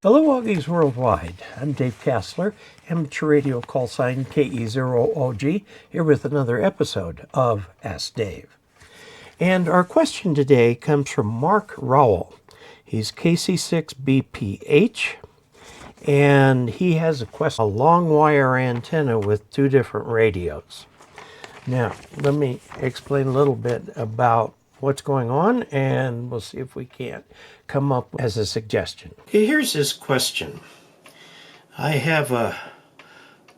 Hello, Augies Worldwide. I'm Dave Casler, amateur radio call sign KE0OG, here with another episode of Ask Dave. And our question today comes from Mark Rowell. He's KC6BPH, and he has a question, a long wire antenna with two different radios. Now, let me explain a little bit about what's going on, and we'll see if we can't come up as a suggestion. Okay, here's his question. I have a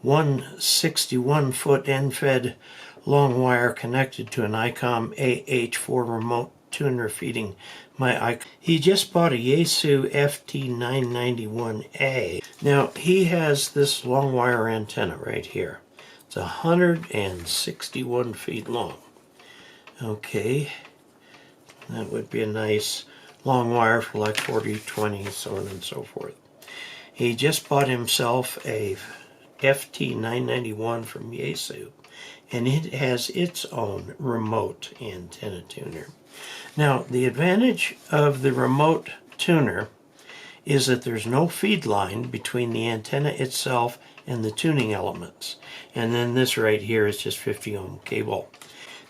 161-foot end-fed long wire connected to an ICOM AH4 remote tuner feeding my ICOM. He just bought a Yaesu FT991A. Now, he has this long wire antenna right here. It's 161 feet long. Okay, that would be a nice long wire for like 40/20, so on and so forth. He just bought himself a FT991 from Yaesu, and it has its own remote antenna tuner. Now, the advantage of the remote tuner is that there's no feed line between the antenna itself and the tuning elements. And then this right here is just 50 ohm cable.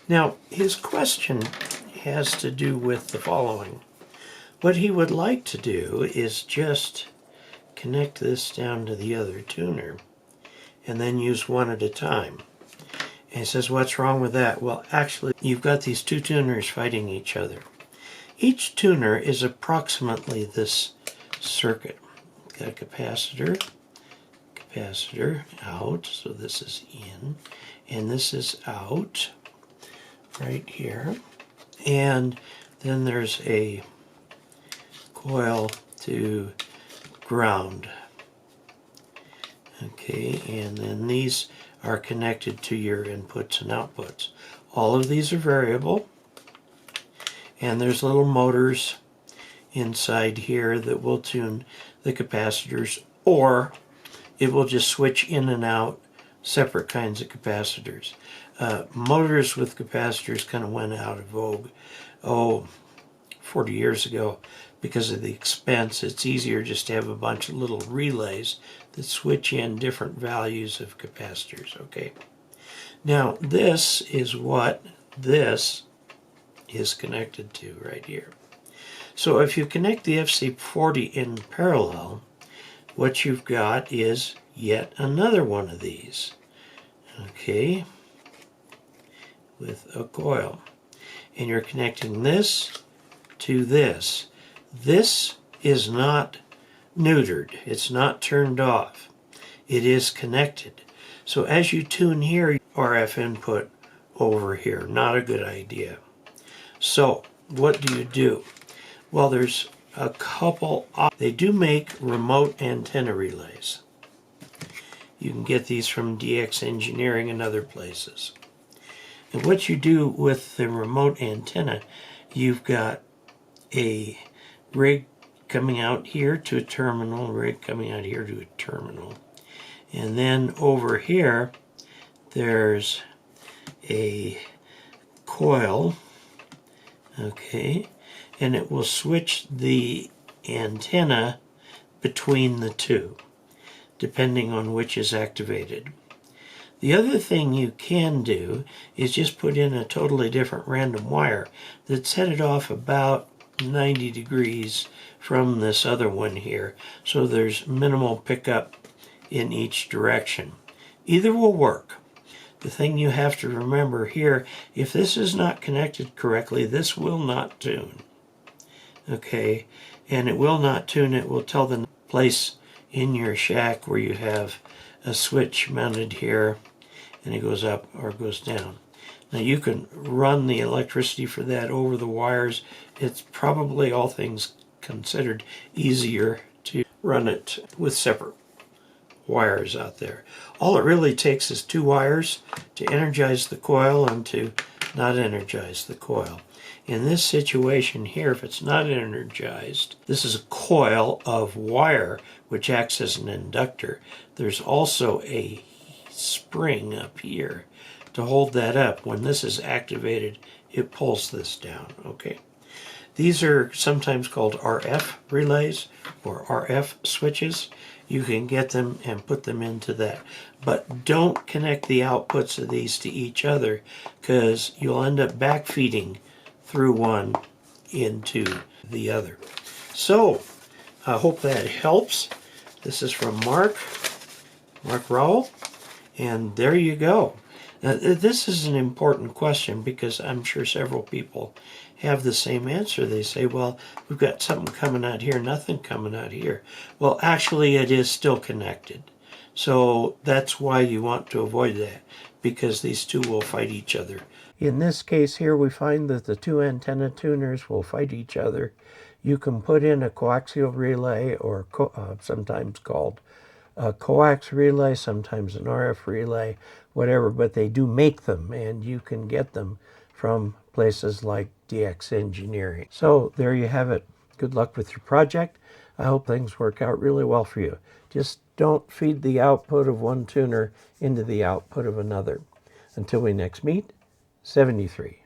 Now, his question has to do with the following. What he would like to do is just connect this down to the other tuner and then use one at a time. And he says, what's wrong with that? Well, actually, you've got these two tuners fighting each other. Each tuner is approximately this circuit. Got a capacitor out, so this is in, and this is out right here. And then there's a coil to ground. Okay, and then these are connected to your inputs and outputs. All of these are variable, and there's little motors inside here that will tune the capacitors, or it will just switch in and out separate kinds of capacitors. Motors with capacitors kind of went out of vogue, 40 years ago because of the expense. It's easier just to have a bunch of little relays that switch in different values of capacitors, okay? Now, this is what this is connected to right here. So if you connect the FC40 in parallel, what you've got is yet another one of these, okay, with a coil. And you're connecting this to this. This is not neutered. It's not turned off. It is connected. So as you tune here, RF input over here, not a good idea. So what do? Well, there's a couple. They do make remote antenna relays. You can get these from DX Engineering and other places. And what you do with the remote antenna, you've got a rig coming out here to a terminal, rig coming out here to a terminal. And then over here, there's a coil, okay, and it will switch the antenna between the two, depending on which is activated. The other thing you can do is just put in a totally different random wire that's headed off about 90 degrees from this other one here, so there's minimal pickup in each direction. Either will work. The thing you have to remember here, if this is not connected correctly, this will not tune. Okay, and it will not tune. It will tell the place in your shack where you have a switch mounted here, and it goes up or goes down. Now you can run the electricity for that over the wires. It's probably, all things considered, easier to run it with separate wires out there. All it really takes is two wires to energize the coil and to not energize the coil. In this situation here, if it's not energized, this is a coil of wire which acts as an inductor. There's also a spring up here to hold that up. When this is activated, it pulls this down, okay? These are sometimes called RF relays or RF switches. You can get them and put them into that. But don't connect the outputs of these to each other, because you'll end up backfeeding through one into the other. So I hope that helps. This is from Mark Rowell, and there you go. Now, this is an important question because I'm sure several people have the same answer. They say, well, we've got something coming out here, nothing coming out here. Well, actually, it is still connected. So that's why you want to avoid that, because these two will fight each other. In this case here, we find that the two antenna tuners will fight each other. You can put in a coaxial relay, or sometimes called a coax relay, sometimes an RF relay, whatever, but they do make them, and you can get them from places like DX Engineering. So there you have it. Good luck with your project. I hope things work out really well for you. Just don't feed the output of one tuner into the output of another. Until we next meet, 73.